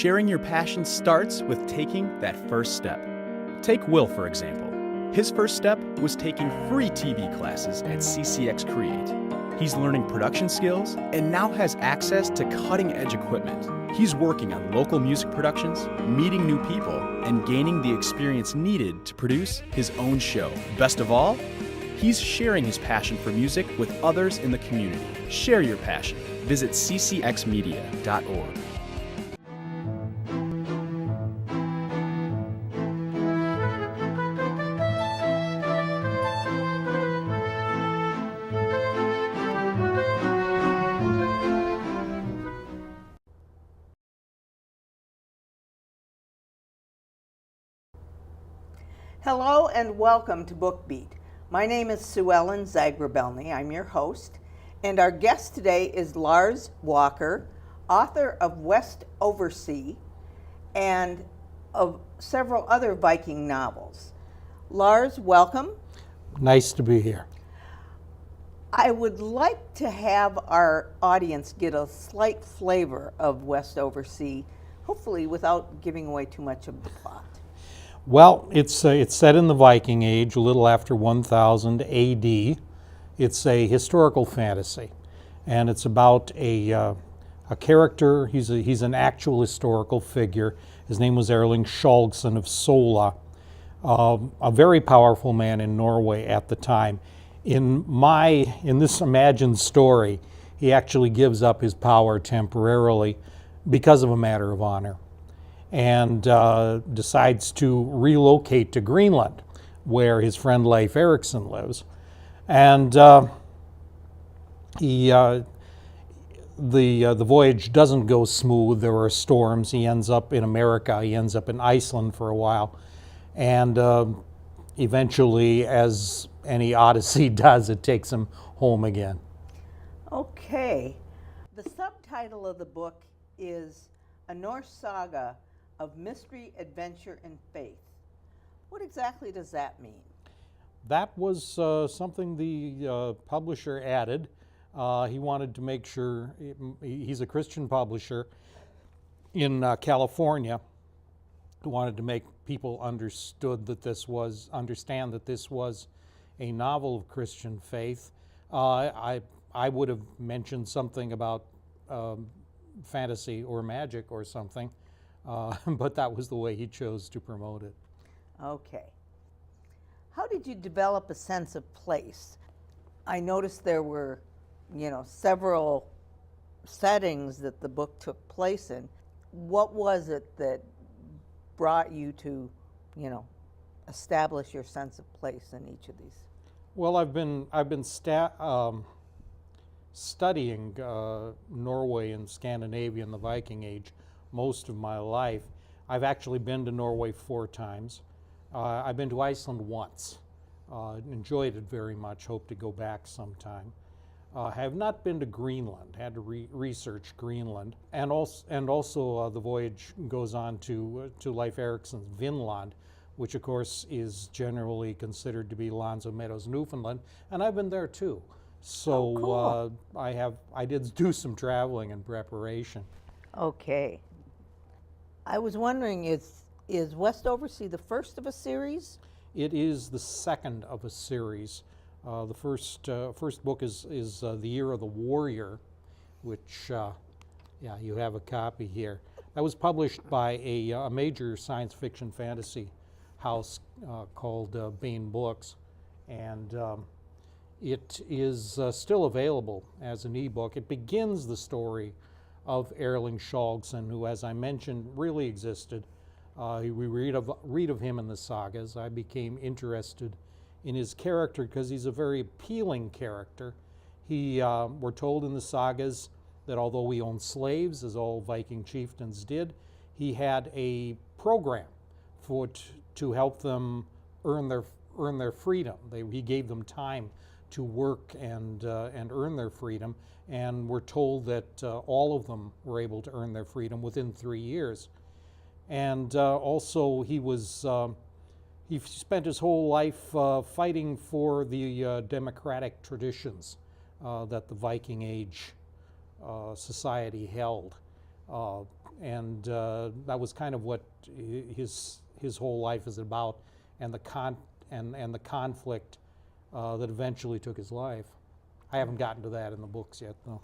Sharing your passion starts with taking that first step. Take Will, for example. His first step was taking free TV classes at CCX Create. He's learning production skills and now has access to cutting-edge equipment. He's working on local music productions, meeting new people, and gaining the experience needed to produce his own show. Best of all, he's sharing his passion for music with others in the community. Share your passion. Visit ccxmedia.org. Hello and welcome to BookBeat. My name is Sue Ellen Zagrabelny. I'm your host, and our guest today is Lars Walker, author of West Oversea and of several other Viking novels. Lars, welcome. Nice to be here. I would like to have our audience get a slight flavor of West Oversea, hopefully without giving away too much of the plot. Well, it's set in the Viking Age, a little after 1000 AD. It's a historical fantasy, and it's about a character. He's an actual historical figure. His name was Erling Skjalgsson of Sola, a very powerful man in Norway at the time. In this imagined story, he actually gives up his power temporarily because of a matter of honor, and decides to relocate to Greenland, where his friend Leif Erikson lives. And the voyage doesn't go smooth. There are storms. He ends up in America. He ends up in Iceland for a while. And eventually, as any odyssey does, it takes him home again. Okay. The subtitle of the book is A Norse Saga of Mystery, Adventure, and Faith. What exactly does that mean? That was something the publisher added. He wanted to make sure, he's a Christian publisher in California, who wanted to make people understand that this was a novel of Christian faith. I would have mentioned something about fantasy or magic or something, but that was the way he chose to promote it. Okay. How did you develop a sense of place? I noticed there were, several settings that the book took place in. What was it that brought you to, establish your sense of place in each of these? Well, I've been studying Norway and Scandinavia in the Viking Age most of my life. I've actually been to Norway 4 times. I've been to Iceland once. Enjoyed it very much. Hope to go back sometime. Have not been to Greenland. Had to research Greenland, and also the voyage goes on to Leif Erikson's Vinland, which of course is generally considered to be Lanzo Meadows, Newfoundland, and I've been there too. So cool. I did do some traveling in preparation. Okay. I was wondering, is West Oversea the first of a series? It is the second of a series. The first book is The Year of the Warrior, which, you have a copy here. That was published by a major science fiction fantasy house called Baen Books, and it is still available as an ebook. It begins the story of Erling Skjalgsson, who, as I mentioned, really existed. We read of him in the sagas. I became interested in his character because he's a very appealing character. We're told in the sagas that although he owned slaves, as all Viking chieftains did, he had a program to help them earn their freedom. He gave them time to work and earn their freedom, and we're told that all of them were able to earn their freedom within 3 years. And also he spent his whole life fighting for the democratic traditions that the Viking Age society held. that was kind of what his whole life is about, and the conflict that eventually took his life. I haven't gotten to that in the books yet, though.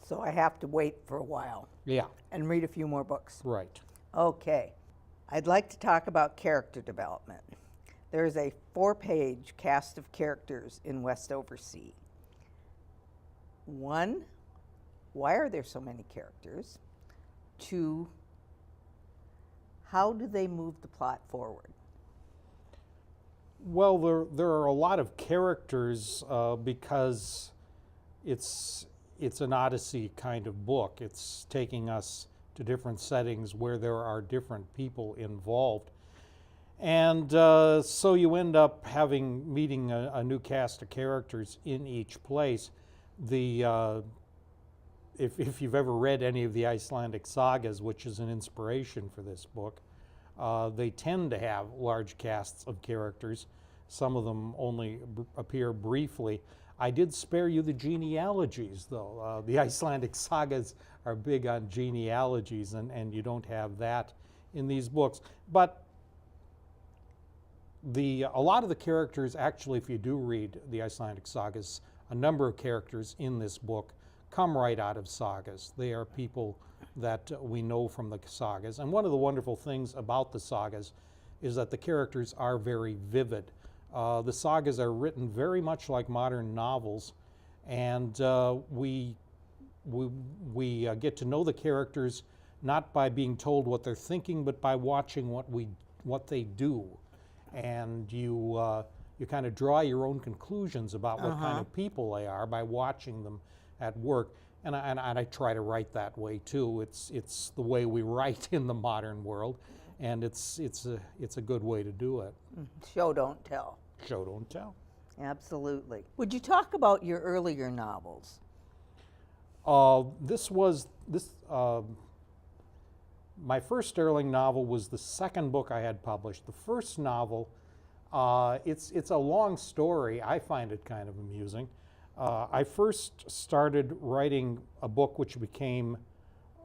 So I have to wait for a while Yeah, and read a few more books. right. Okay. I'd like to talk about character development. There is a 4-page cast of characters in West Oversea. 1, why are there so many characters? 2, how do they move the plot forward? Well, there are a lot of characters because it's an Odyssey kind of book. It's taking us to different settings where there are different people involved. And so you end up meeting a new cast of characters in each place. If you've ever read any of the Icelandic sagas, which is an inspiration for this book, they tend to have large casts of characters. Some of them only appear briefly. I did spare you the genealogies, though. The Icelandic sagas are big on genealogies, and you don't have that in these books. But a lot of the characters, actually, if you do read the Icelandic sagas, a number of characters in this book come right out of sagas. They are people that we know from the sagas. And one of the wonderful things about the sagas is that the characters are very vivid. The sagas are written very much like modern novels, and we get to know the characters not by being told what they're thinking, but by watching what they do. And you kind of draw your own conclusions about what kind of people they are by watching them at work. And I try to write that way too. It's the way we write in the modern world, and it's a good way to do it. Show, don't tell. Show, don't tell. Absolutely. Would you talk about your earlier novels? My first Sterling novel was the second book I had published. The first novel, it's a long story. I find it kind of amusing. I first started writing a book which became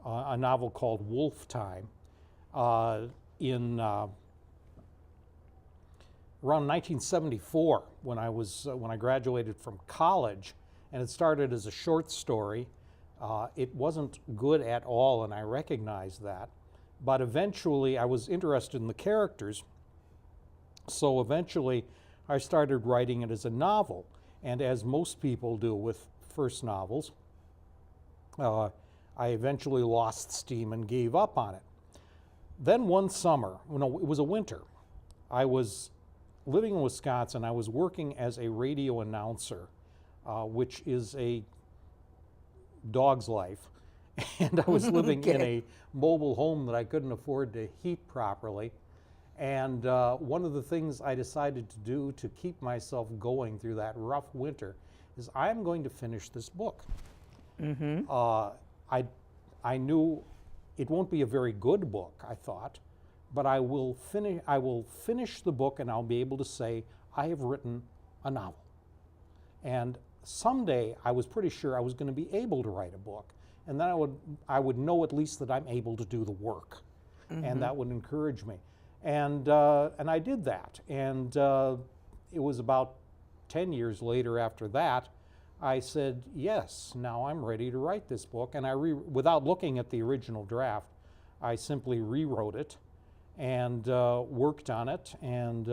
a novel called Wolf Time in around 1974 when I graduated from college, and it started as a short story. It wasn't good at all, and I recognized that. But eventually I was interested in the characters, so eventually I started writing it as a novel. And as most people do with first novels, I eventually lost steam and gave up on it. Then one summer, no, it was a winter, I was living in Wisconsin. I was working as a radio announcer, which is a dog's life. And I was living in a mobile home that I couldn't afford to heat properly. And one of the things I decided to do to keep myself going through that rough winter is I'm going to finish this book. I knew it won't be a very good book, I thought, but I will finish the book, and I'll be able to say I have written a novel. And someday I was pretty sure I was going to be able to write a book, and then I would know at least that I'm able to do the work, and that would encourage me. And I did that, and it was about 10 years later after that, I said, yes, now I'm ready to write this book. And without looking at the original draft, I simply rewrote it and worked on it, and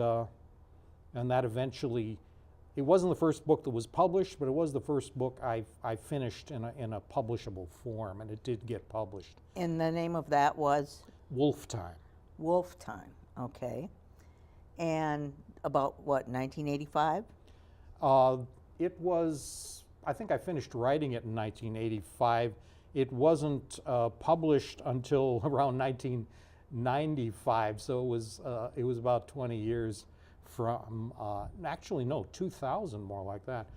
that eventually, it wasn't the first book that was published, but it was the first book I finished in a publishable form, and it did get published. And the name of that was? Wolf Time. Wolf Time, okay. And about what, 1985? It was, I think I finished writing it in 1985. It wasn't published until around 1995, so it was about 20 years from, actually no, 2000, more like that.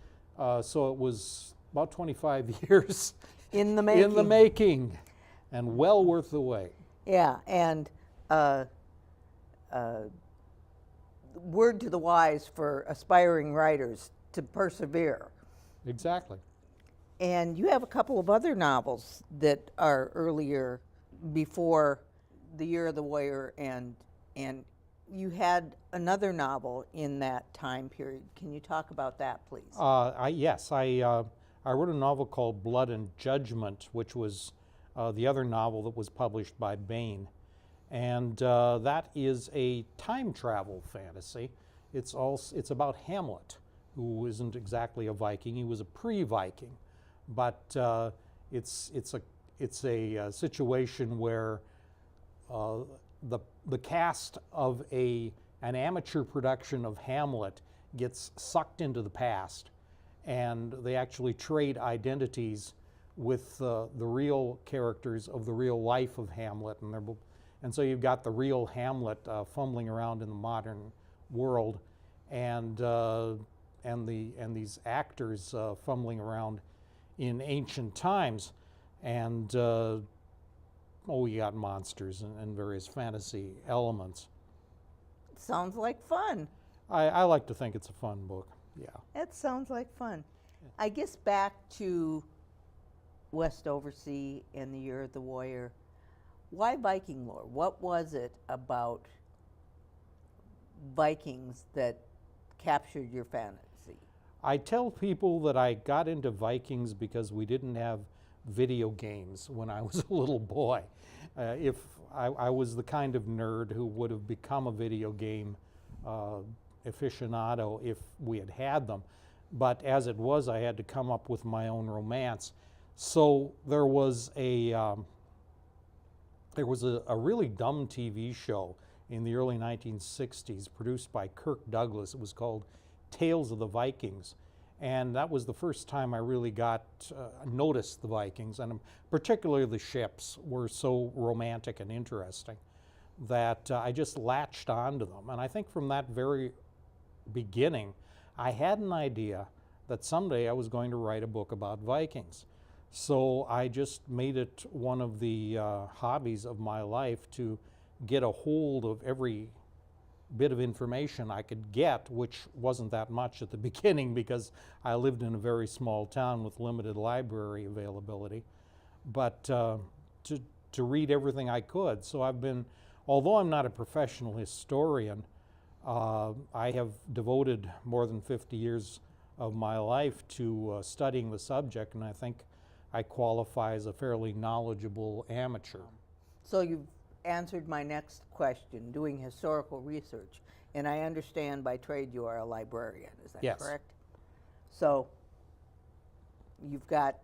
So it was about 25 years in the making. In the making, and well worth the wait. Yeah, and word to the wise for aspiring writers to persevere. Exactly. And you have a couple of other novels that are earlier before The Year of the Warrior, and you had another novel in that time period. Can you talk about that, please? Yes, I wrote a novel called Blood and Judgment, which was the other novel that was published by Bain. And that is a time travel fantasy. It's about Hamlet, who isn't exactly a Viking. He was a pre-Viking, but it's a situation where the cast of an amateur production of Hamlet gets sucked into the past, and they actually trade identities with the real characters of the real life of Hamlet, and so you've got the real Hamlet fumbling around in the modern world, and these actors fumbling around in ancient times, and we got monsters and various fantasy elements. Sounds like fun. I like to think it's a fun book. Yeah. That sounds like fun. I guess back to West Oversea and The Year of the Warrior. Why Viking lore? What was it about Vikings that captured your fantasy? I tell people that I got into Vikings because we didn't have video games when I was a little boy. If I was the kind of nerd who would have become a video game aficionado if we had had them, but as it was, I had to come up with my own romance. So there was a really dumb TV show in the early 1960s produced by Kirk Douglas. It was called Tales of the Vikings. And that was the first time I really noticed the Vikings, and particularly the ships were so romantic and interesting that I just latched onto them. And I think from that very beginning, I had an idea that someday I was going to write a book about Vikings. So I just made it one of the hobbies of my life to get a hold of every bit of information I could get, which wasn't that much at the beginning because I lived in a very small town with limited library availability, but to read everything I could. So although I'm not a professional historian, I have devoted more than 50 years of my life to studying the subject, and I think I qualify as a fairly knowledgeable amateur. So you've answered my next question, doing historical research, and I understand by trade you are a librarian, is that Yes. correct? So you've got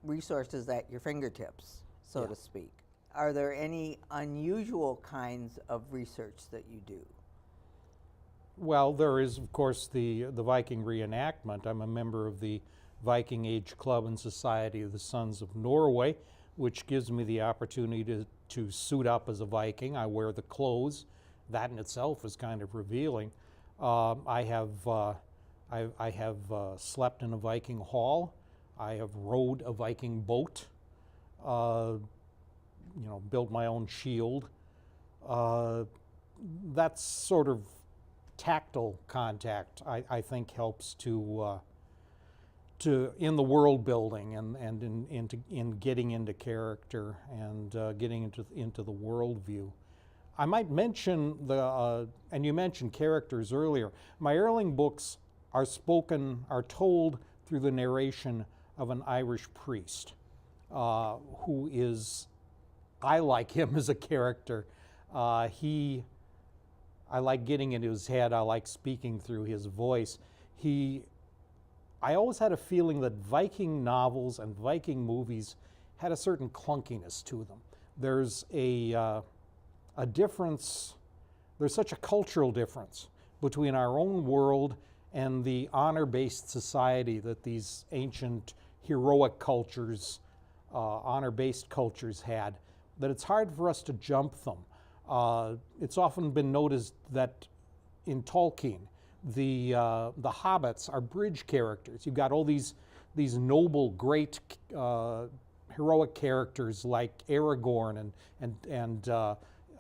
resources at your fingertips, so to speak. Are there any unusual kinds of research that you do? Well, there is, of course, the Viking reenactment. I'm a member of the Viking Age Club and Society of the Sons of Norway, which gives me the opportunity to suit up as a Viking. I wear the clothes. That in itself is kind of revealing. I have slept in a Viking hall. I have rowed a Viking boat. Built my own shield. That sort of tactile contact, I think, helps to in the world building and in getting into character and getting into the world view. I might mention and you mentioned characters earlier. My Erling books are told through the narration of an Irish priest who is, I like him as a character. I like getting into his head. I like speaking through his voice. I always had a feeling that Viking novels and Viking movies had a certain clunkiness to them. There's a difference, there's such a cultural difference between our own world and the honor-based society that these ancient heroic cultures, honor-based cultures had, that it's hard for us to jump them. It's often been noticed that in Tolkien, the hobbits are bridge characters. You've got all these noble, great, heroic characters like Aragorn and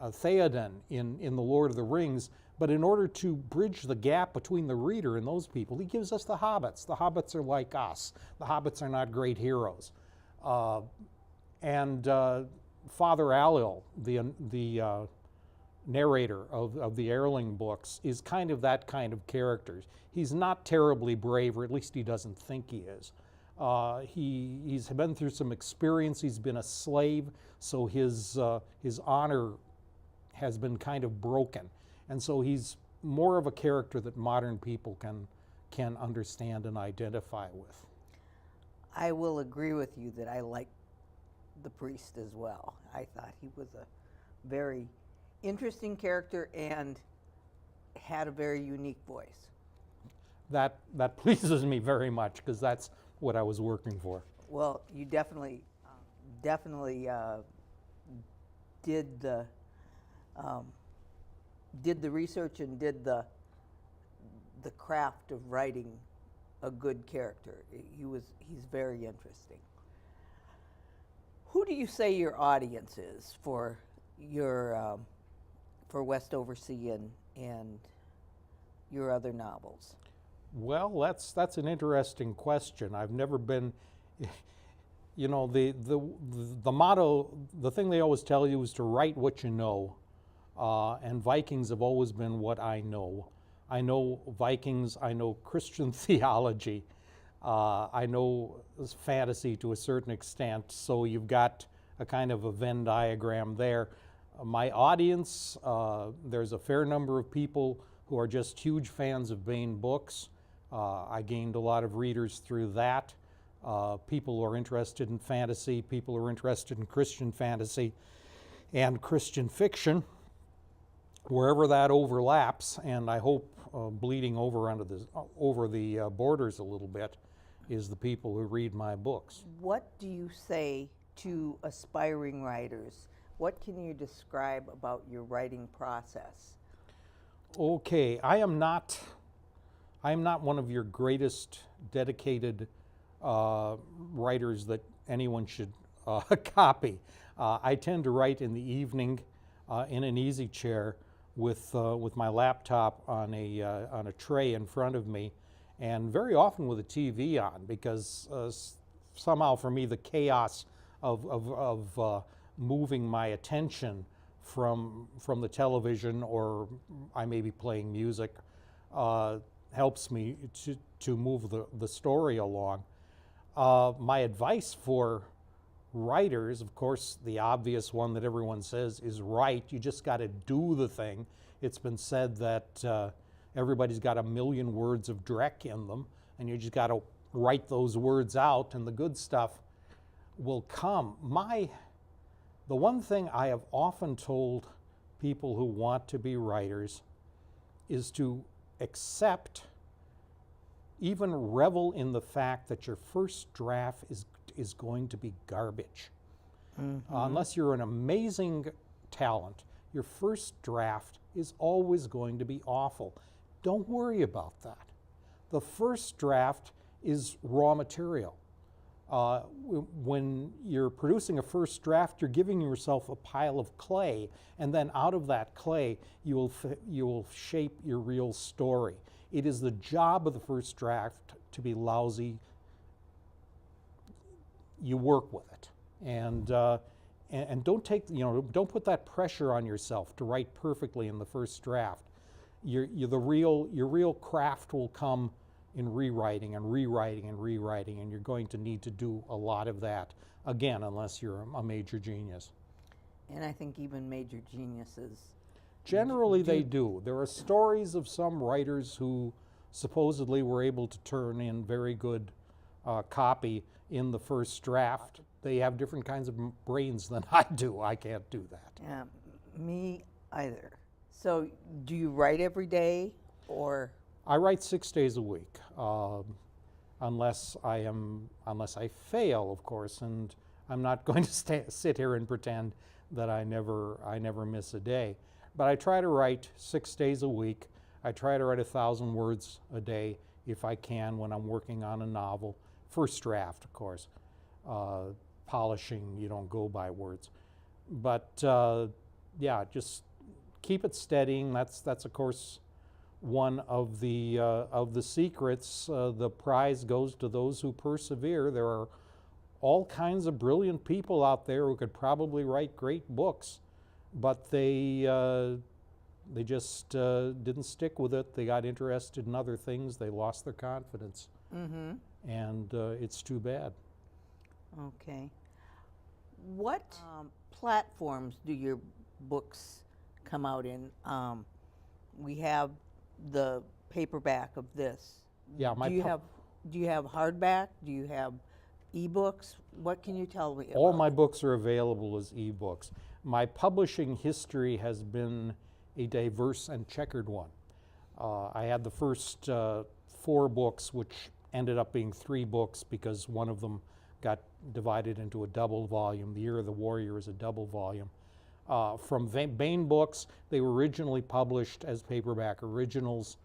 Theoden in The Lord of the Rings. But in order to bridge the gap between the reader and those people, he gives us the hobbits. The hobbits are like us. The hobbits are not great heroes. Father Allil, the narrator of the Erling books, is kind of that kind of character. He's not terribly brave, or at least he doesn't think he is. He's been through some experience. He's been a slave, so his honor has been kind of broken, and so he's more of a character that modern people can understand and identify with. I will agree with you that I like the priest as well. I thought he was a very interesting character and had a very unique voice. That pleases me very much, because that's what I was working for. Well, you definitely did the research and did the craft of writing a good character. He's very interesting. Who do you say your audience is for your for West Oversea and your other novels? Well, that's an interesting question. I've never been, you know, the motto, the thing they always tell you is to write what you know, and Vikings have always been what I know. I know Vikings, I know Christian theology, I know fantasy to a certain extent, so you've got a kind of a Venn diagram there. My audience, there's a fair number of people who are just huge fans of Baen books. I gained a lot of readers through that. People who are interested in fantasy, people who are interested in Christian fantasy and Christian fiction, wherever that overlaps, and I hope bleeding over the borders a little bit, is the people who read my books. What do you say to aspiring writers? What can you describe about your writing process? Okay, I am not one of your greatest dedicated writers that anyone should copy. I tend to write in the evening in an easy chair with my laptop on a tray in front of me, and very often with a TV on, because somehow for me the chaos of moving my attention from the television, or I may be playing music, helps me to move the story along. My advice for writers, of course, the obvious one that everyone says is write. You just got to do the thing. It's been said that everybody's got 1 million words of dreck in them, and you just got to write those words out, and the good stuff will come. The one thing I have often told people who want to be writers is to accept, even revel in the fact that your first draft is going to be garbage. Mm-hmm. Unless you're an amazing talent, your first draft is always going to be awful. Don't worry about that. The first draft is raw material. When you're producing a first draft, you're giving yourself a pile of clay, and then out of that clay, you will shape your real story. It is the job of the first draft to be lousy. You work with it, and don't don't put that pressure on yourself to write perfectly in the first draft. Your real craft will come in rewriting and rewriting and rewriting, and you're going to need to do a lot of that, again, unless you're a major genius. And I think even major geniuses generally they do. There are stories of some writers who supposedly were able to turn in very good copy in the first draft. They have different kinds of brains than I do. I can't do that. Yeah, me either. So do you write every day, or? I write 6 days a week, unless I fail, of course, and I'm not going to sit here and pretend that I never miss a day. But I try to write 6 days a week. I try to write 1,000 words a day if I can when I'm working on a novel. First draft, of course. Polishing, you don't go by words. But yeah, just keep it steadying. That's of course one of the secrets. The prize goes to those who persevere. There are all kinds of brilliant people out there who could probably write great books, but they just didn't stick with it. They got interested in other things. They lost their confidence. And it's too bad. Okay. What platforms do your books come out in? We have the paperback of this. Yeah, do you have hardback? Do you have ebooks? What can you tell me about? All my books are available as ebooks. My publishing history has been a diverse and checkered one. I had the first 4 books, which ended up being 3 books because one of them got divided into a double volume. The Year of the Warrior is a double volume. From Bain Books, they were originally published as paperback originals.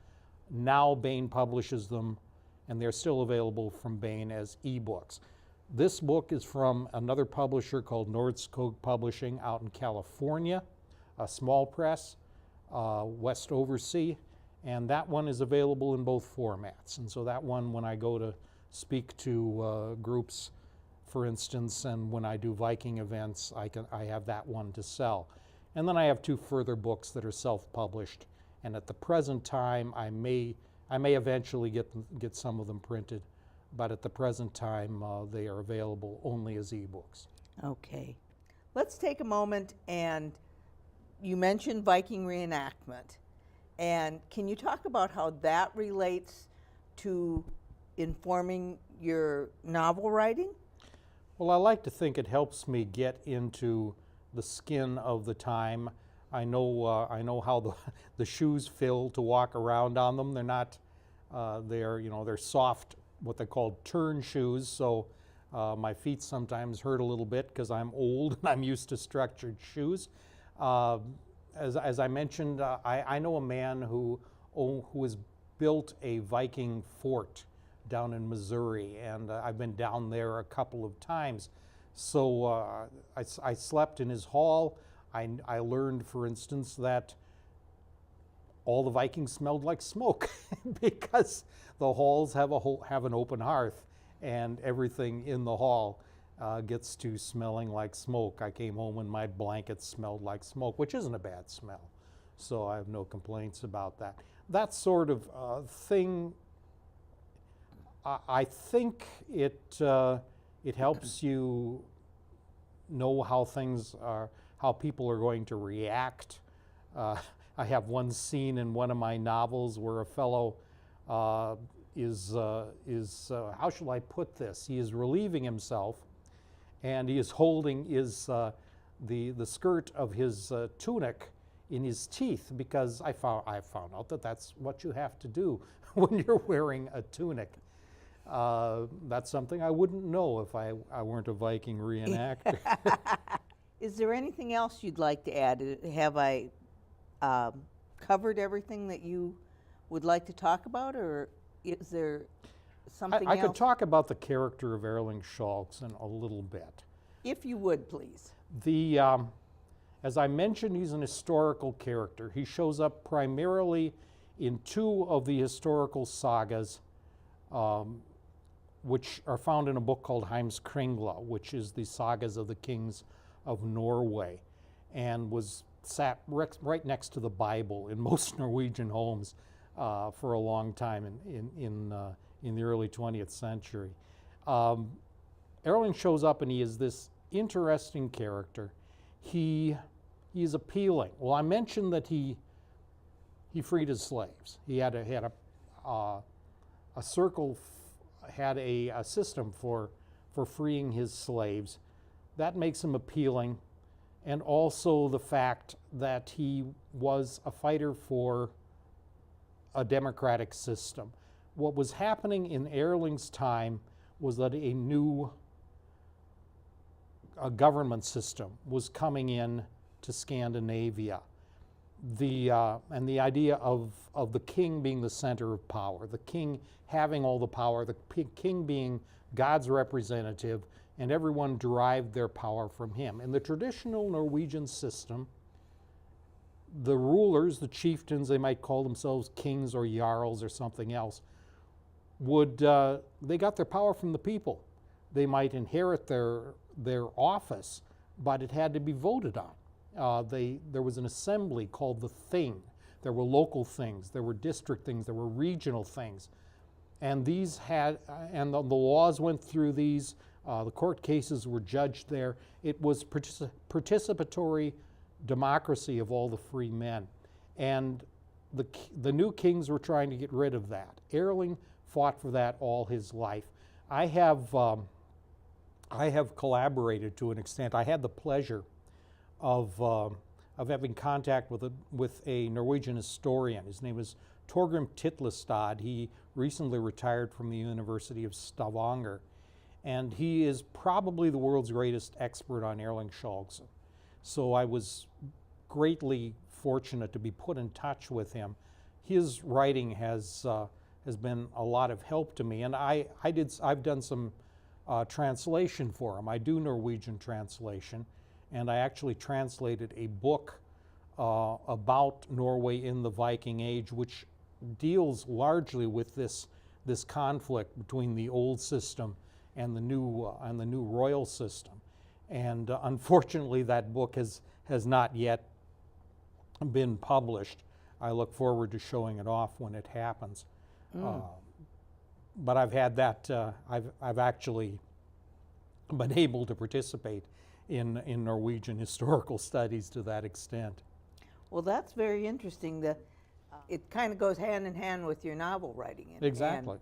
Now Bain publishes them, and they're still available from Bain as ebooks. This book is from another publisher called Nordskog Publishing out in California, a small press, West Oversea, and that one is available in both formats. And so that one, when I go to speak to groups, for instance, and when I do Viking events, I have that one to sell. And then I have 2 further books that are self-published, and at the present time, I may eventually get some of them printed, but at the present time, they are available only as ebooks. Okay. Let's take a moment, and you mentioned Viking reenactment. And can you talk about how that relates to informing your novel writing? Well, I like to think it helps me get into the skin of the time. I know how the shoes feel to walk around on them. They're not, they're soft, what they call turn shoes. So my feet sometimes hurt a little bit because I'm old and I'm used to structured shoes. As I mentioned, I know a man who has built a Viking fort down in Missouri, and I've been down there a couple of times. So I slept in his hall. I learned, for instance, that all the Vikings smelled like smoke because the halls have an open hearth, and everything in the hall gets to smelling like smoke. I came home and my blankets smelled like smoke, which isn't a bad smell. So I have no complaints about that. That sort of thing, I think it helps you know how things are, how people are going to react. I have one scene in one of my novels where a fellow is how shall I put this? He is relieving himself, and he is holding the skirt of his tunic in his teeth, because I found out that that's what you have to do when you're wearing a tunic. That's something I wouldn't know if I weren't a Viking reenactor. Is there anything else you'd like to add? Have I covered everything that you would like to talk about, or is there something else? I could talk about the character of Erling Skjalgsson a little bit. If you would, please. As I mentioned, he's an historical character. He shows up primarily in 2 of the historical sagas, which are found in a book called Heimskringla, which is the sagas of the kings of Norway, and was sat right next to the Bible in most Norwegian homes for a long time in the early 20th century. Erling shows up, and he is this interesting character. He is appealing. Well, I mentioned that he freed his slaves. He had a circle, had a system for freeing his slaves. That makes him appealing, and also the fact that he was a fighter for a democratic system. What was happening in Erling's time was that a new government system was coming in to Scandinavia. And the idea of the king being the center of power, the king having all the power, the king being God's representative, and everyone derived their power from him. In the traditional Norwegian system, the rulers, the chieftains, they might call themselves kings or jarls or something else, they got their power from the people. they might inherit their office, but it had to be voted on. There was an assembly called the Thing. There were local things, there were district things, there were regional things. And these had, and the laws went through these, the court cases were judged there. It was participatory democracy of all the free men. And the new kings were trying to get rid of that. Erling fought for that all his life. I have collaborated to an extent. I had the pleasure of having contact with a Norwegian historian. His name is Torgrim Titlestad. He recently retired from the University of Stavanger, and he is probably the world's greatest expert on Erling Skjalgsson. So I was greatly fortunate to be put in touch with him. His writing has been a lot of help to me, and I've done some translation for him. I do Norwegian translation, and I actually translated a book about Norway in the Viking Age, which deals largely with this conflict between the old system and the new royal system. And unfortunately, that book has not yet been published. I look forward to showing it off when it happens. But I've had that. I've actually been able to participate in Norwegian historical studies to that extent. Well, that's very interesting. That it kind of goes hand in hand with your novel writing. Exactly.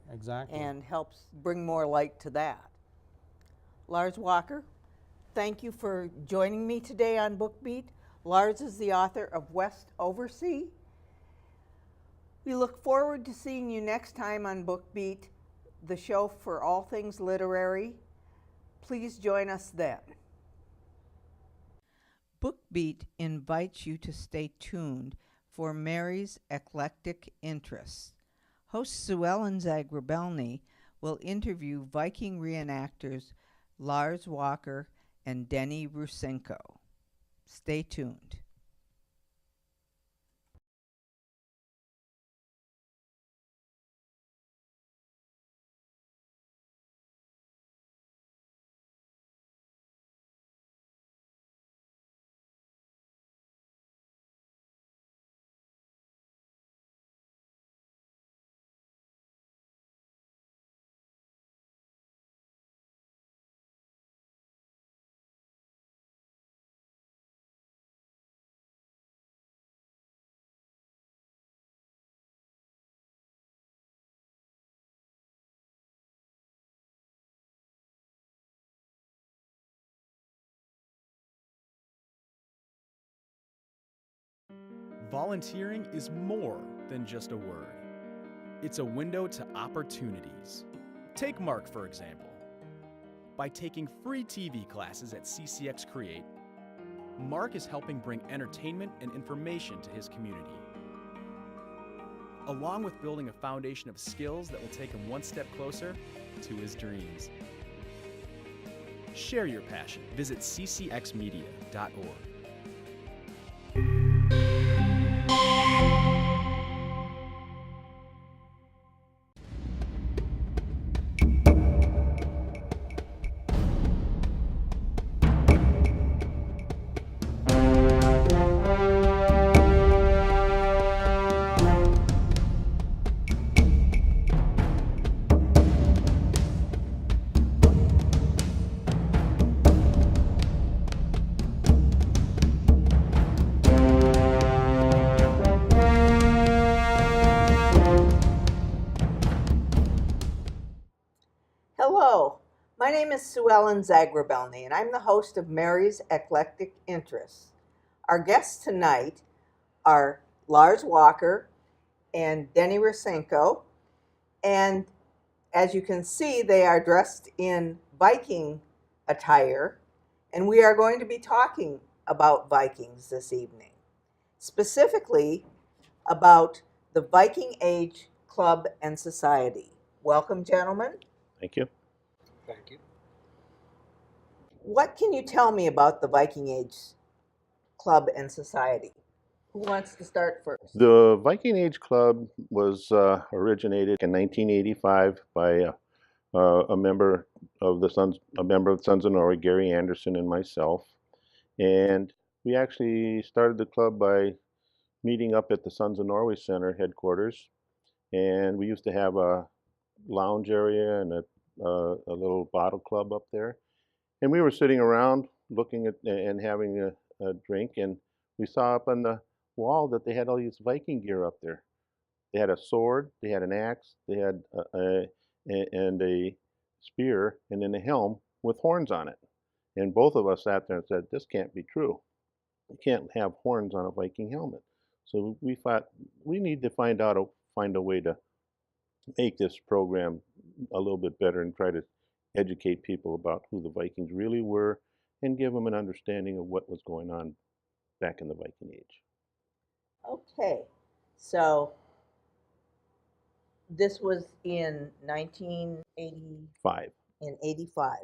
And helps bring more light to that. Lars Walker, thank you for joining me today on BookBeat. Lars is the author of West Oversea. We look forward to seeing you next time on BookBeat, the show for all things literary. Please join us then. BookBeat invites you to stay tuned for Mary's eclectic interests. Host Sue Ellen Zagrabelny will interview Viking reenactors Lars Walker and Denny Rusenko. Stay tuned. Volunteering is more than just a word. It's a window to opportunities. Take Mark, for example. By taking free TV classes at CCX Create, Mark is helping bring entertainment and information to his community, along with building a foundation of skills that will take him one step closer to his dreams. Share your passion. Visit ccxmedia.org. Hello, my name is Sue Ellen Zagrabelny, and I'm the host of Mary's Eclectic Interests. Our guests tonight are Lars Walker and Denny Rusenko, and as you can see, they are dressed in Viking attire, and we are going to be talking about Vikings this evening, specifically about the Viking Age Club and Society. Welcome, gentlemen. Thank you. Thank you. What can you tell me about the Viking Age Club and Society? Who wants to start first? The Viking Age Club was originated in 1985 by a member of the Sons of Norway, Gary Anderson, and myself. And we actually started the club by meeting up at the Sons of Norway Center headquarters. And we used to have a lounge area and a little bottle club up there. And we were sitting around looking at and having a drink, and we saw up on the wall that they had all these Viking gear up there. They had a sword, they had an axe, they had and a spear, and then a helm with horns on it. And both of us sat there and said, "This can't be true. You can't have horns on a Viking helmet." So we thought we need to find a way to make this program a little bit better and try to educate people about who the Vikings really were and give them an understanding of what was going on back in the Viking Age. Okay, so this was in 1980 5. 85.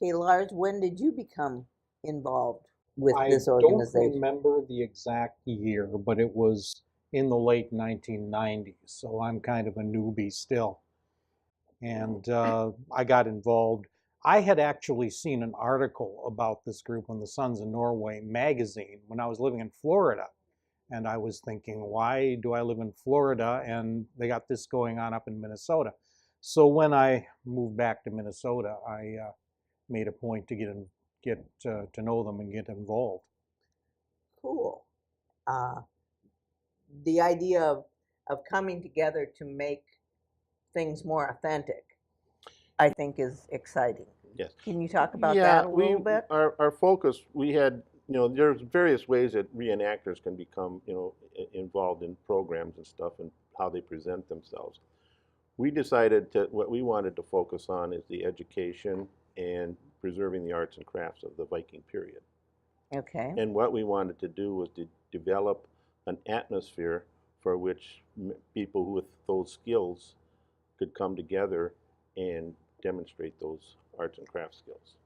Okay, Lars, when did you become involved with I this don't organization? remember the exact year, but it was in the late 1990s, so I'm kind of a newbie still. And I got involved. I had actually seen an article about this group in the Sons of Norway magazine when I was living in Florida. And I was thinking, why do I live in Florida and they got this going on up in Minnesota? So when I moved back to Minnesota, I made a point to get to know them and get involved. Cool. The idea of coming together to make things more authentic, I think, is exciting. Yes. Can you talk about that a little bit? Our focus, we had, there's various ways that reenactors can become, involved in programs and stuff and how they present themselves. We decided that what we wanted to focus on is the education and preserving the arts and crafts of the Viking period. Okay. And what we wanted to do was to develop an atmosphere for which people with those skills could come together and demonstrate those arts and craft skills.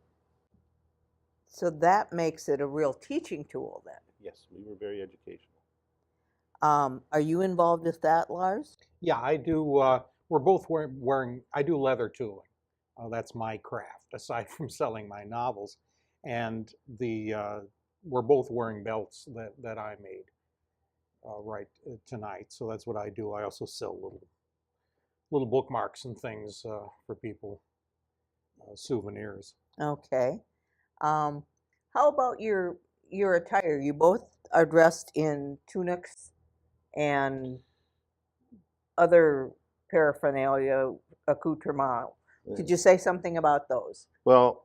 So that makes it a real teaching tool then. Yes, we were very educational. Are you involved with that, Lars? Yeah, I do. We're both wearing, I do leather tooling. That's my craft, aside from selling my novels. And we're both wearing belts that I made right tonight. So that's what I do. I also sell little bookmarks and things for people, souvenirs. Okay. How about your attire? You both are dressed in tunics and other paraphernalia, accoutrement. Could you say something about those? Well,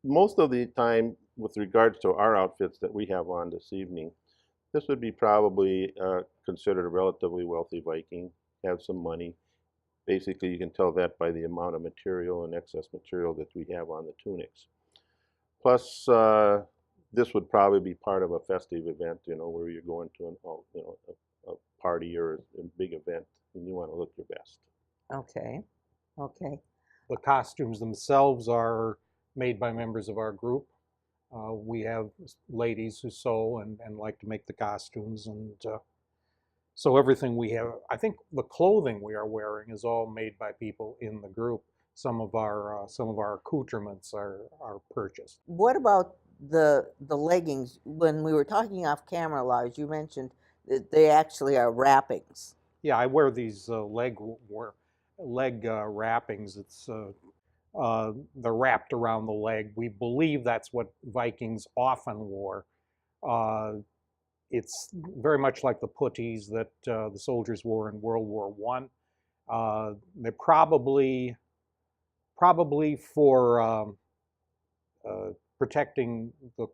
most of the time, with regards to our outfits that we have on this evening, this would be probably considered a relatively wealthy Viking, have some money. Basically, you can tell that by the amount of material and excess material that we have on the tunics. Plus, this would probably be part of a festive event, where you're going to a party or a big event, and you want to look your best. Okay. Okay. The costumes themselves are made by members of our group. We have ladies who sew and like to make the costumes, and so everything we have, I think the clothing we are wearing is all made by people in the group. Some of our accoutrements are purchased. What about the leggings? When we were talking off camera, Lars, you mentioned that they actually are wrappings. Yeah, I wear these leg wrappings. It's they're wrapped around the leg. We believe that's what Vikings often wore. It's very much like the puttees that the soldiers wore in World War I. They're probably for protecting the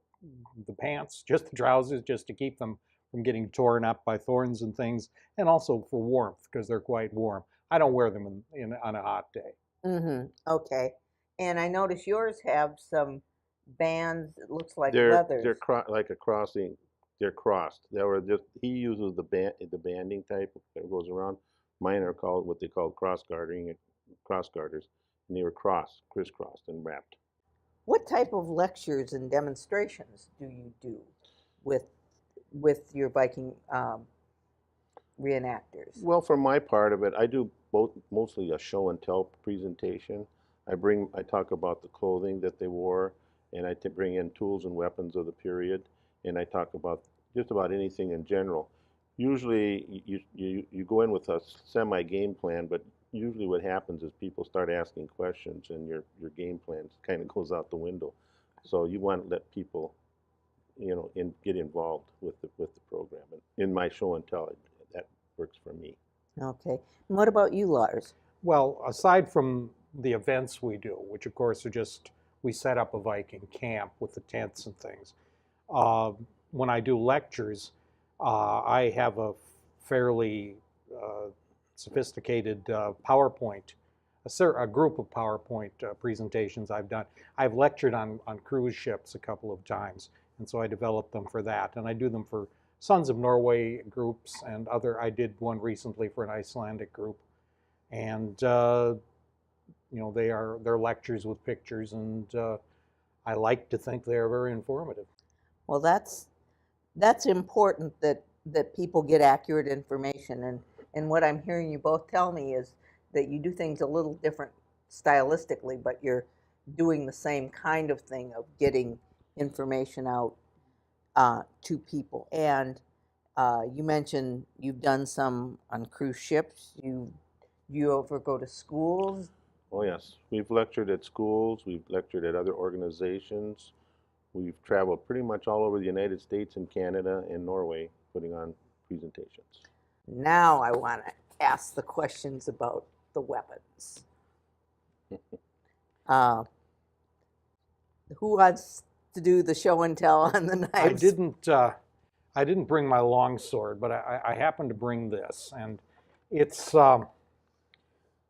pants, just the trousers, just to keep them from getting torn up by thorns and things, and also for warmth because they're quite warm. I don't wear them on a hot day. Mm-hmm. Okay. And I notice yours have some bands. It looks like They're leathers. like a crossing. They're crossed. He uses the banding type that goes around. Mine are called what they call cross garters, and they were crisscrossed and wrapped. What type of lectures and demonstrations do you do with your Viking reenactors? Well, for my part of it, I do mostly a show and tell presentation. I talk about the clothing that they wore, and I bring in tools and weapons of the period, and I talk about just about anything in general. Usually, you go in with a semi-game plan, but usually what happens is people start asking questions, and your game plan kind of goes out the window. So you want to let people, get involved with the program. And in my show and tell, that works for me. Okay. And what about you, Lars? Well, aside from the events we do, which of course are just, we set up a Viking camp with the tents and things. Uh, when I do lectures, I have a fairly sophisticated PowerPoint, a group of PowerPoint presentations I've done. I've lectured on cruise ships a couple of times, and so I developed them for that. And I do them for Sons of Norway groups and I did one recently for an Icelandic group. And they're lectures with pictures, and I like to think they are very informative. Well, that's important that people get accurate information. And what I'm hearing you both tell me is that you do things a little different stylistically, but you're doing the same kind of thing of getting information out to people. And you mentioned you've done some on cruise ships. You ever go to schools? Oh, yes. We've lectured at schools. We've lectured at other organizations. We've traveled pretty much all over the United States and Canada and Norway putting on presentations. Now I want to ask the questions about the weapons. Who wants to do the show and tell on the knives? I didn't bring my long sword, but I happened to bring this, and it's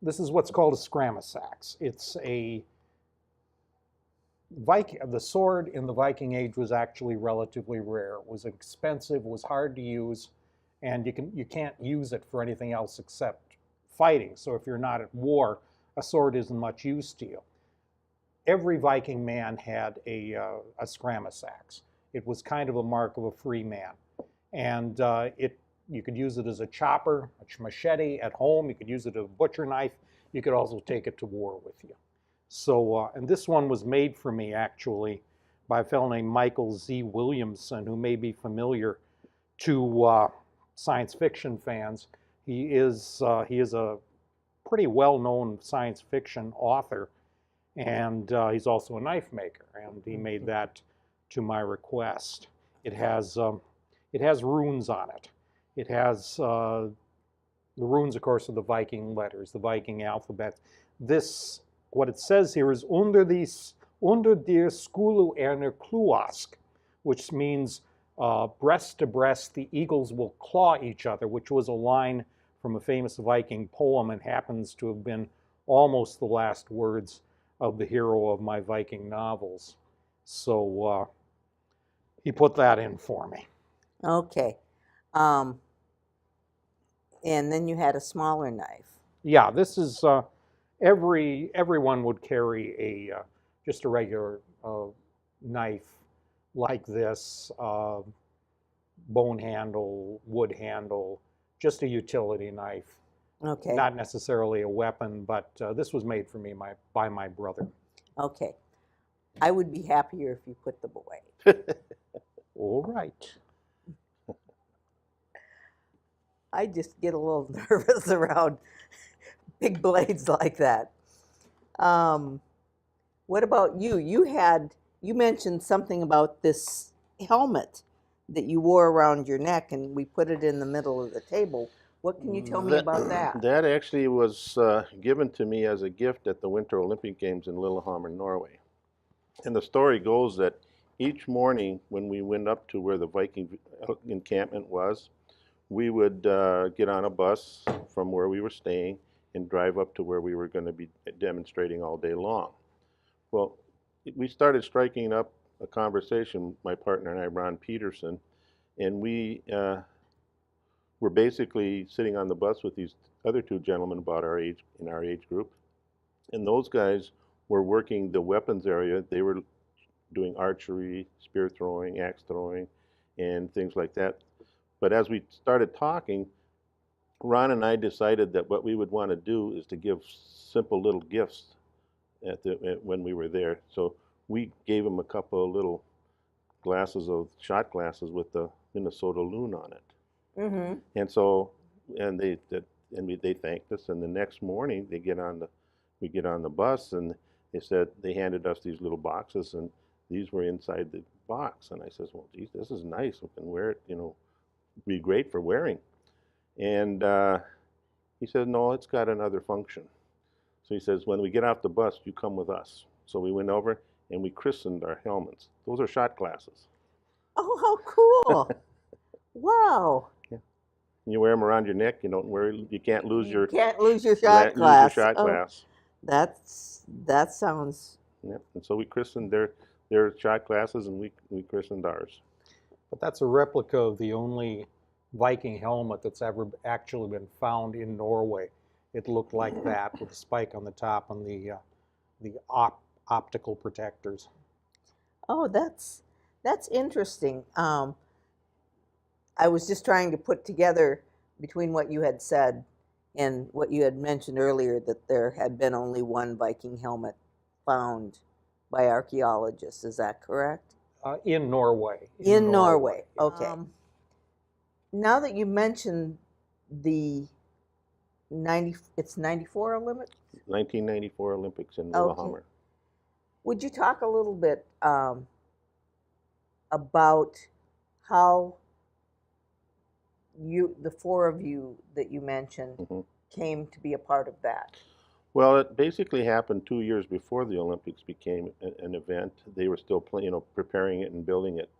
this is what's called a scramasax. It's the sword in the Viking Age was actually relatively rare. It was expensive, it was hard to use, and you can't use it for anything else except fighting. So if you're not at war, a sword isn't much use to you. Every Viking man had a scramasax. It was kind of a mark of a free man, and you could use it as a chopper, a machete at home. You could use it as a butcher knife. You could also take it to war with you. So, and this one was made for me actually by a fellow named Michael Z. Williamson, who may be familiar to science fiction fans. He is a pretty well-known science fiction author, and he's also a knife maker. And he made that to my request. It has runes on it. It has the runes, of course, are the Viking letters, the Viking alphabet. What it says here is under der skulu kluask, which means breast to breast, the eagles will claw each other, which was a line from a famous Viking poem and happens to have been almost the last words of the hero of my Viking novels. So he put that in for me. Okay. And then you had a smaller knife. Yeah, this is everyone would carry just a regular knife like this, bone handle, wood handle, just a utility knife. Okay. Not necessarily a weapon, but this was made for me by my brother. Okay. I would be happier if you put them away. All right. I just get a little nervous around big blades like that. What about you? You mentioned something about this helmet that you wore around your neck, and we put it in the middle of the table. What can you tell me about that? That actually was given to me as a gift at the Winter Olympic Games in Lillehammer, Norway. And the story goes that each morning when we went up to where the Viking encampment was, we would get on a bus from where we were staying and drive up to where we were going to be demonstrating all day long. Well, we started striking up a conversation, my partner and I, Ron Peterson, and we were basically sitting on the bus with these other two gentlemen about our age, in our age group. And those guys were working the weapons area. They were doing archery, spear throwing, axe throwing, and things like that. But as we started talking, Ron and I decided that what we would want to do is to give simple little gifts when we were there. So we gave them a couple of little glasses of shot glasses with the Minnesota loon on it. Mm-hmm. And so, and they thanked us. And the next morning, we get on the bus, and they said they handed us these little boxes, and these were inside the box. And I says, well, geez, this is nice. We can wear it, be great for wearing. And he said, no, it's got another function. So he says, when we get off the bus, you come with us. So we went over and we christened our helmets. Those are shot glasses. Oh, how cool! Wow. Yeah. You wear them around your neck. You can't lose your Can't lose your shot glass. Oh, glass. that sounds. Yeah. And so we christened their shot glasses, and we christened ours. But that's a replica of the only Viking helmet that's ever actually been found in Norway. It looked like that with a spike on the top and the optical protectors. Oh, that's interesting. I was just trying to put together between what you had said and what you had mentioned earlier, that there had been only one Viking helmet found by archaeologists. Is that correct? In Norway. In Norway. Okay. Now that you mentioned the 94 Olympics? 1994 Olympics in Okay. Lillehammer. Would you talk a little bit about how the four of you that you mentioned came to be a part of that? Well, it basically happened 2 years before the Olympics became an event. They were still preparing it and building it.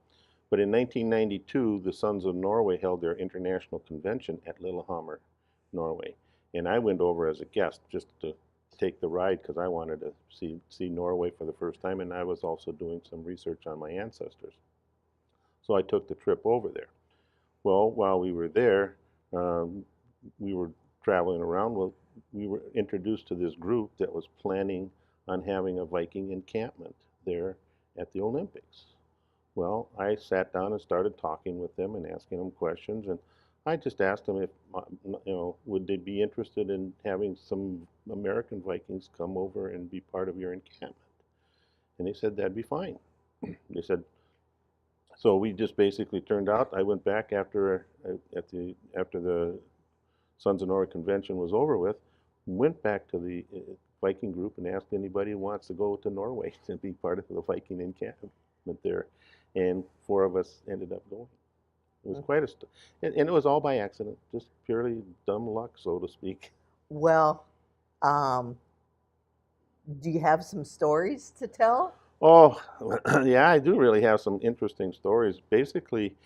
But in 1992, the Sons of Norway held their international convention at Lillehammer, Norway. And I went over as a guest just to take the ride because I wanted to see Norway for the first time, and I was also doing some research on my ancestors. So I took the trip over there. Well, while we were there, we were traveling around. Well, we were introduced to this group that was planning on having a Viking encampment there at the Olympics. Well, I sat down and started talking with them and asking them questions, and I just asked them if, would they be interested in having some American Vikings come over and be part of your encampment? And they said that'd be fine. They said, so we just basically turned out. I went back after the Sons of Norway convention was over with, went back to the Viking group and asked anybody who wants to go to Norway to be part of the Viking encampment there, and 4 of us ended up going. It was quite and it was all by accident, just purely dumb luck, so to speak. Well, do you have some stories to tell? Oh, yeah, I do really have some interesting stories. Basically,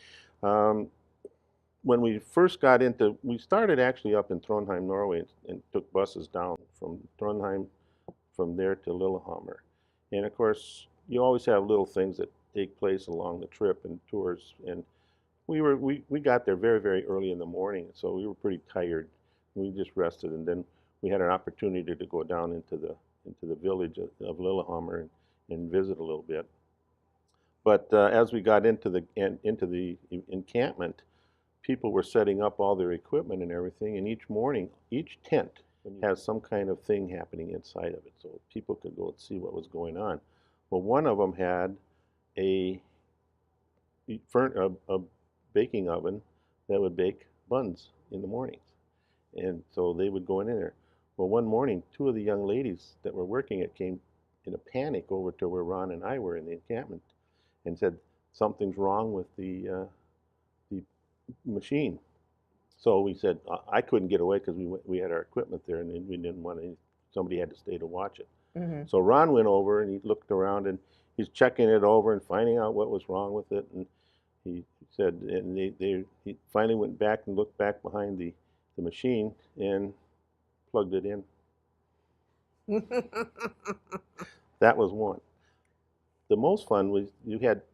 when we first got we started actually up in Trondheim, Norway, and took buses down from Trondheim, from there to Lillehammer. And of course, you always have little things that take place along the trip and tours. And we got there very, very early in the morning, so we were pretty tired. We just rested, and then we had an opportunity to go down into the village of Lillehammer and visit a little bit. But as we got into the encampment, people were setting up all their equipment and everything, and each morning, each tent has some kind of thing happening inside of it, so people could go and see what was going on. Well, one of them had a baking oven that would bake buns in the mornings, and so they would go in there. Well, one morning, 2 of the young ladies that were working it came in a panic over to where Ron and I were in the encampment and said, something's wrong with the machine. So we said, I couldn't get away because we had our equipment there, and we didn't want somebody had to stay to watch it. So Ron went over and he looked around and he's checking it over and finding out what was wrong with it. And he said, and he finally went back and looked back behind the machine and plugged it in. That was one. The most fun was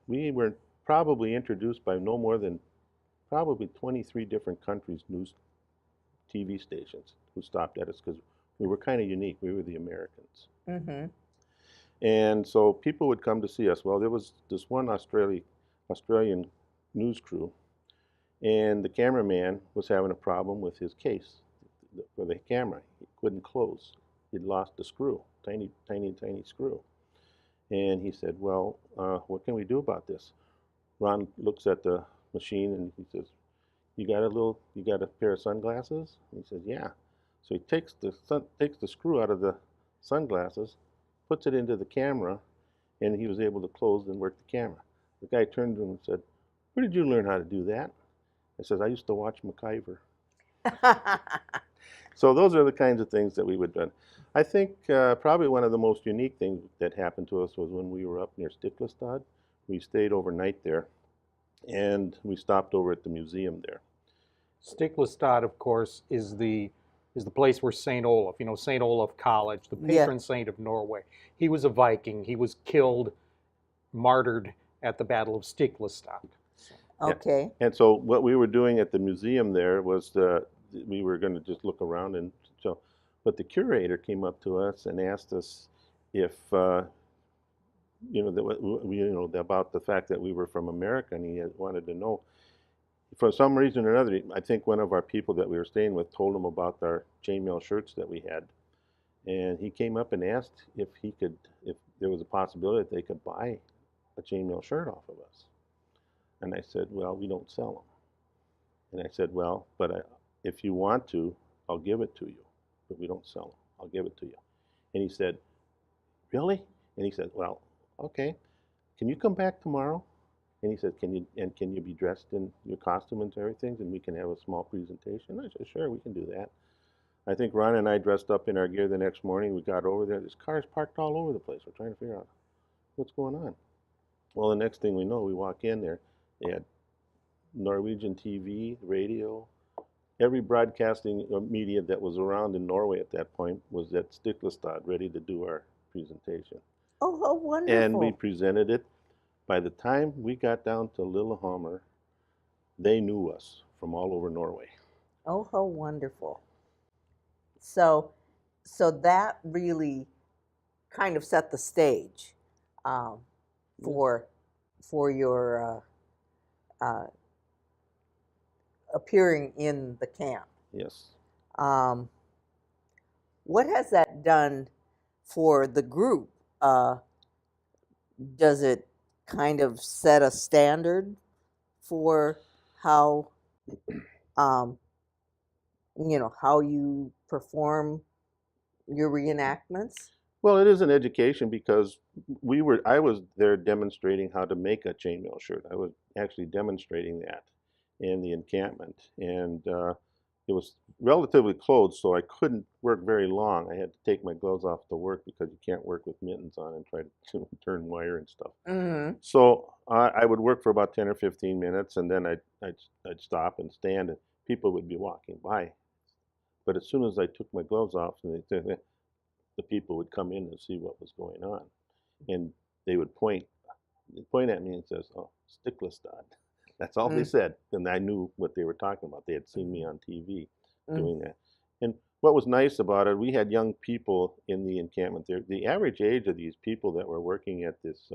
we were probably introduced by no more than probably 23 different countries' news TV stations who stopped at us because we were kind of unique. We were the Americans. And so people would come to see us. Well, there was this one Australian news crew, and the cameraman was having a problem with his case for the camera. He couldn't close. He'd lost the screw. tiny, tiny, tiny screw. And he said, well, what can we do about this? Ron looks at the machine and he says, you got a pair of sunglasses? And he says, yeah. So he takes the screw out of the sunglasses, puts it into the camera, and he was able to close and work the camera. The guy turned to him and said, where did you learn how to do that? I says, I used to watch MacGyver. So those are the kinds of things that we would do. I think probably one of the most unique things that happened to us was when we were up near Stiklestad. We stayed overnight there, and we stopped over at the museum there. Stiklestad, of course, is the place where St. Olaf, St. Olaf College, the patron saint of Norway. He was a Viking. He was killed, martyred at the Battle of Stiklestad. Okay. Yeah. And so what we were doing at the museum there was we were going to just look around, and so, but the curator came up to us and asked us if about the fact that we were from America, and he wanted to know. For some reason or another, I think one of our people that we were staying with told him about our chainmail shirts that we had, and he came up and asked if there was a possibility that they could buy a chainmail shirt off of us. And I said, well, we don't sell them. And I said, well, but if you want to, I'll give it to you, but we don't sell them. I'll give it to you. And he said, really? And he said, well, okay. Can you come back tomorrow? And he said, can you be dressed in your costume and everything, and we can have a small presentation? I said, sure, we can do that. I think Ron and I dressed up in our gear the next morning. We got over there. There's cars parked all over the place. We're trying to figure out what's going on. Well, the next thing we know, we walk in there. They had Norwegian TV, radio, every broadcasting media that was around in Norway at that point was at Stiklestad, ready to do our presentation. Oh, how wonderful. And we presented it. By the time we got down to Lillehammer, they knew us from all over Norway. Oh, how wonderful. So that really kind of set the stage for your appearing in the camp. Yes. What has that done for the group? Does it kind of set a standard for how how you perform your reenactments? Well, it is an education because I was there demonstrating how to make a chainmail shirt. I was actually demonstrating that in the encampment, and it was relatively closed, so I couldn't work very long. I had to take my gloves off to work because you can't work with mittens on and try to turn wire and stuff. Mm-hmm. So I would work for about 10 or 15 minutes, and then I'd stop and stand, and people would be walking by. But as soon as I took my gloves off, the people would come in and see what was going on, and they would point at me and says, "Oh, Stiklestad." That's all they said, and I knew what they were talking about. They had seen me on TV doing that. And what was nice about it, we had young people in the encampment there. The average age of these people that were working at this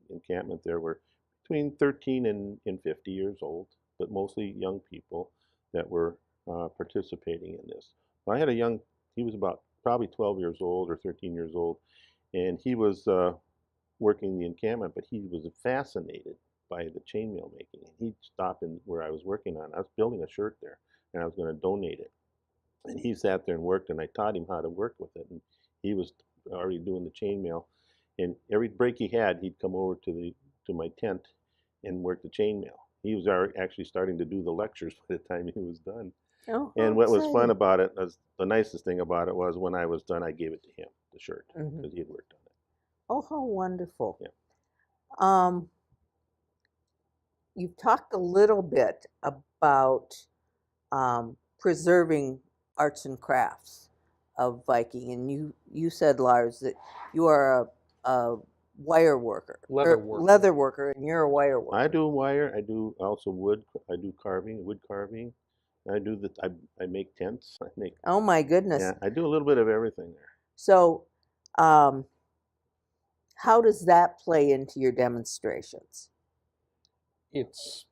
encampment there were between 13 and 50 years old, but mostly young people that were participating in this. I had he was about probably 12 years old or 13 years old, and he was working the encampment, but he was fascinated by the chainmail making. And he'd stop in where I was working on. I was building a shirt there, and I was going to donate it. And he sat there and worked, and I taught him how to work with it. And he was already doing the chainmail. And every break he had, he'd come over to my tent and work the chainmail. He was actually starting to do the lectures by the time he was done. Oh, and what was fun about it, the nicest thing about it was when I was done, I gave it to him, the shirt, because he had worked on it. Oh, how wonderful. Yeah. You've talked a little bit about preserving arts and crafts of Viking, and you said, Lars, that you are a wire worker. Leather worker, and you're a wire worker. I do wire. I do also wood. I do wood carving. I make tents. Oh my goodness. Yeah, I do a little bit of everything there. So, how does that play into your demonstrations? It's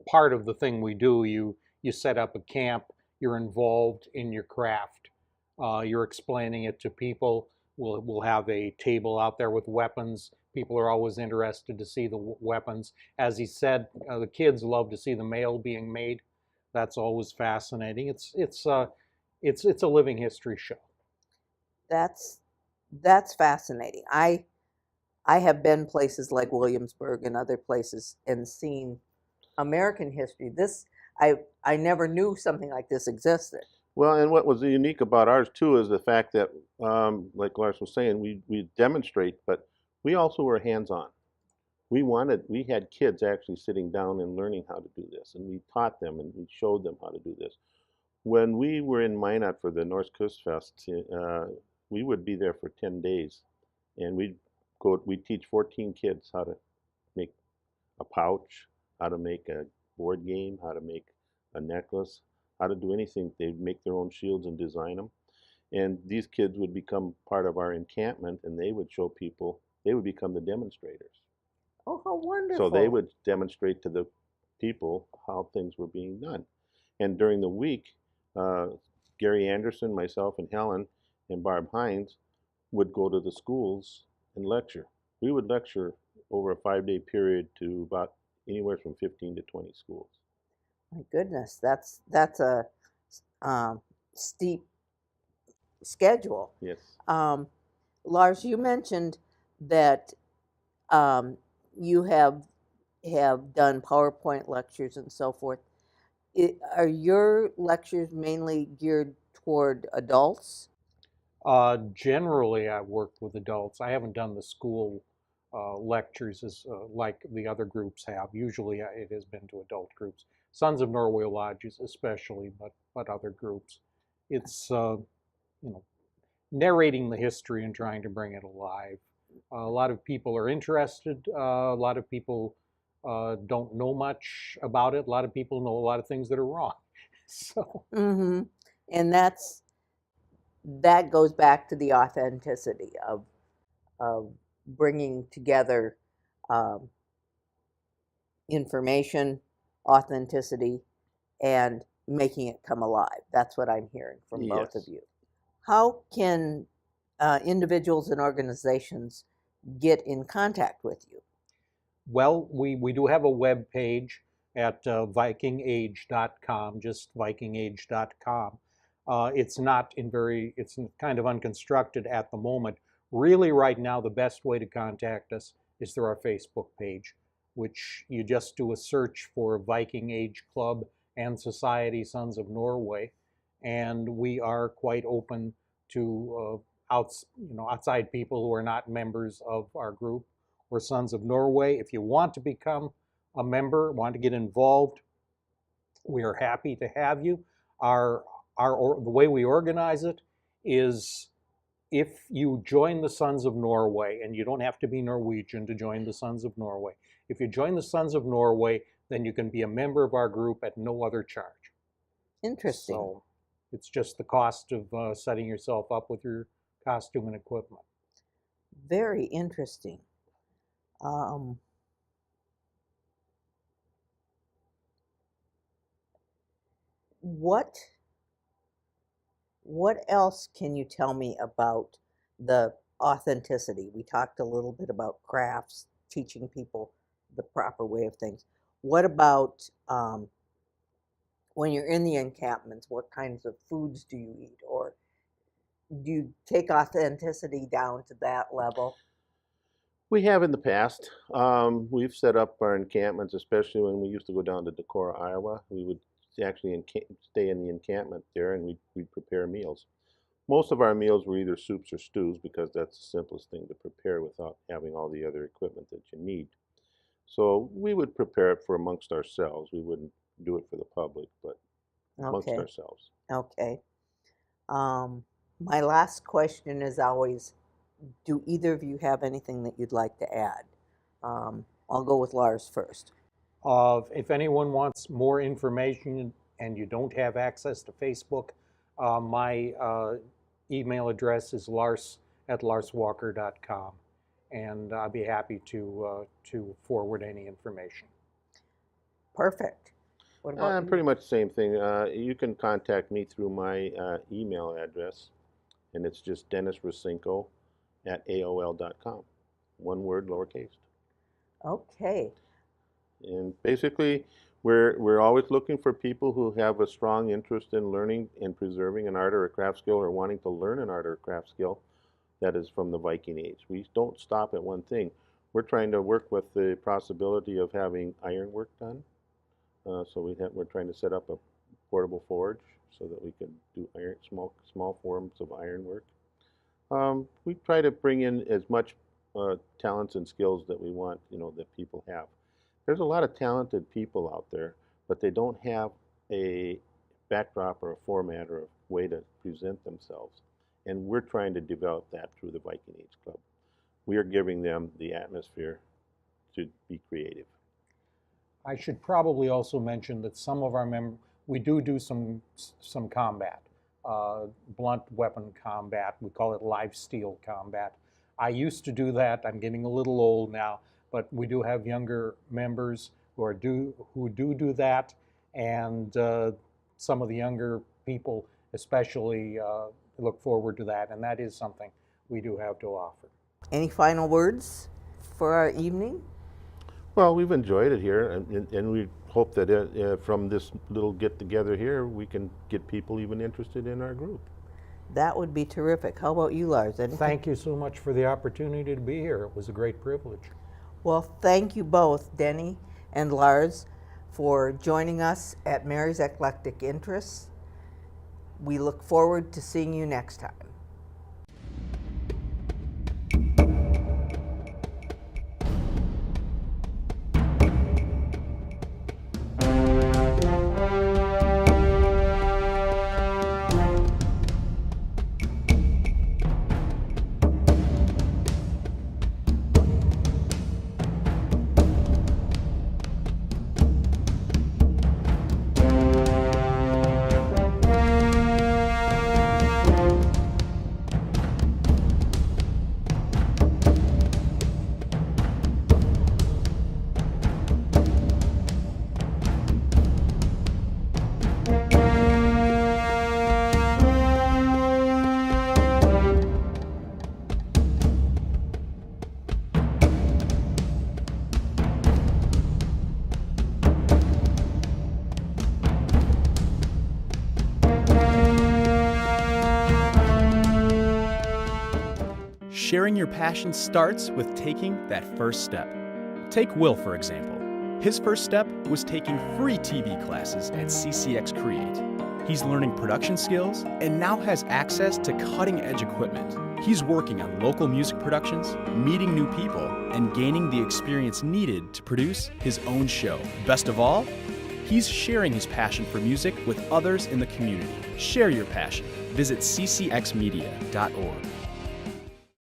part of the thing we do. You set up a camp. You're involved in your craft. You're explaining it to people. We'll have a table out there with weapons. People are always interested to see the weapons. As he said, the kids love to see the mail being made. That's always fascinating. It's a living history show. That's fascinating. I have been places like Williamsburg and other places and seen American history. I never knew something like this existed. Well, and what was unique about ours too is the fact that, like Lars was saying, we demonstrate, but we also were hands-on. We had kids actually sitting down and learning how to do this, and we taught them and we showed them how to do this. When we were in Minot for the North Coast Fest, we would be there for 10 days, and we'd teach 14 kids how to make a pouch, how to make a board game, how to make a necklace, how to do anything. They'd make their own shields and design them. And these kids would become part of our encampment, and they would show people, they would become the demonstrators. Oh, how wonderful. So they would demonstrate to the people how things were being done. And during the week, Gary Anderson, myself, and Helen, and Barb Hines would go to the schools and lecture. We would lecture over a 5-day period to about anywhere from 15 to 20 schools. My goodness, that's a steep schedule. Yes. Lars, you mentioned that you have done PowerPoint lectures and so forth. Are your lectures mainly geared toward adults? Generally, I've worked with adults. I haven't done the school lectures as like the other groups have. Usually, it has been to adult groups. Sons of Norway Lodges, especially, but other groups. It's narrating the history and trying to bring it alive. A lot of people are interested. A lot of people don't know much about it. A lot of people know a lot of things that are wrong. So. Mm-hmm. And that goes back to the authenticity of bringing together information, authenticity, and making it come alive. That's what I'm hearing from both of you. How can individuals and organizations get in contact with you? Well, we do have a web page at vikingage.com, just vikingage.com. It's kind of unconstructed at the moment. Really, right now, the best way to contact us is through our Facebook page, which you just do a search for Viking Age Club and Society Sons of Norway, and we are quite open to outside people who are not members of our group or Sons of Norway. If you want to become a member, want to get involved, we are happy to have you. The way we organize it is if you join the Sons of Norway, and you don't have to be Norwegian to join the Sons of Norway, if you join the Sons of Norway, then you can be a member of our group at no other charge. Interesting. So it's just the cost of setting yourself up with your costume and equipment. Very interesting. What else can you tell me about the authenticity? We talked a little bit about crafts, teaching people the proper way of things. What about when you're in the encampments, what kinds of foods do you eat? Or do you take authenticity down to that level? We have in the past. We've set up our encampments, especially when we used to go down to Decorah, Iowa. We would actually stay in the encampment there, and we'd prepare meals. Most of our meals were either soups or stews because that's the simplest thing to prepare without having all the other equipment that you need. So we would prepare it for amongst ourselves. We wouldn't do it for the public, but amongst ourselves. Okay. My last question is always, do either of you have anything that you'd like to add? I'll go with Lars first. If anyone wants more information and you don't have access to Facebook, my email address is lars@larswalker.com, and I'd be happy to forward any information. Perfect. What about you? Pretty much the same thing. You can contact me through my email address, and it's just Dennis Rosinko at AOL.com. One word, lowercase. Okay. And basically, we're always looking for people who have a strong interest in learning and preserving an art or a craft skill, or wanting to learn an art or craft skill that is from the Viking Age. We don't stop at one thing. We're trying to work with the possibility of having ironwork done. So we're trying to set up a portable forge so that we can do small forms of ironwork. We try to bring in as much talents and skills that we want, that people have. There's a lot of talented people out there, but they don't have a backdrop or a format or a way to present themselves. And we're trying to develop that through the Viking Age Club. We are giving them the atmosphere to be creative. I should probably also mention that some of our members, we do some combat, blunt weapon combat. We call it live steel combat. I used to do that. I'm getting a little old now, but we do have younger members who do that, and some of the younger people especially look forward to that, and that is something we do have to offer. Any final words for our evening? Well, we've enjoyed it here, and we hope that from this little get-together here, we can get people even interested in our group. That would be terrific. How about you, Lars? Anything? Thank you so much for the opportunity to be here. It was a great privilege. Well, thank you both, Denny and Lars, for joining us at Mary's Eclectic Interests. We look forward to seeing you next time. Sharing your passion starts with taking that first step. Take Will, for example. His first step was taking free TV classes at CCX Create. He's learning production skills and now has access to cutting-edge equipment. He's working on local music productions, meeting new people, and gaining the experience needed to produce his own show. Best of all, he's sharing his passion for music with others in the community. Share your passion. Visit ccxmedia.org.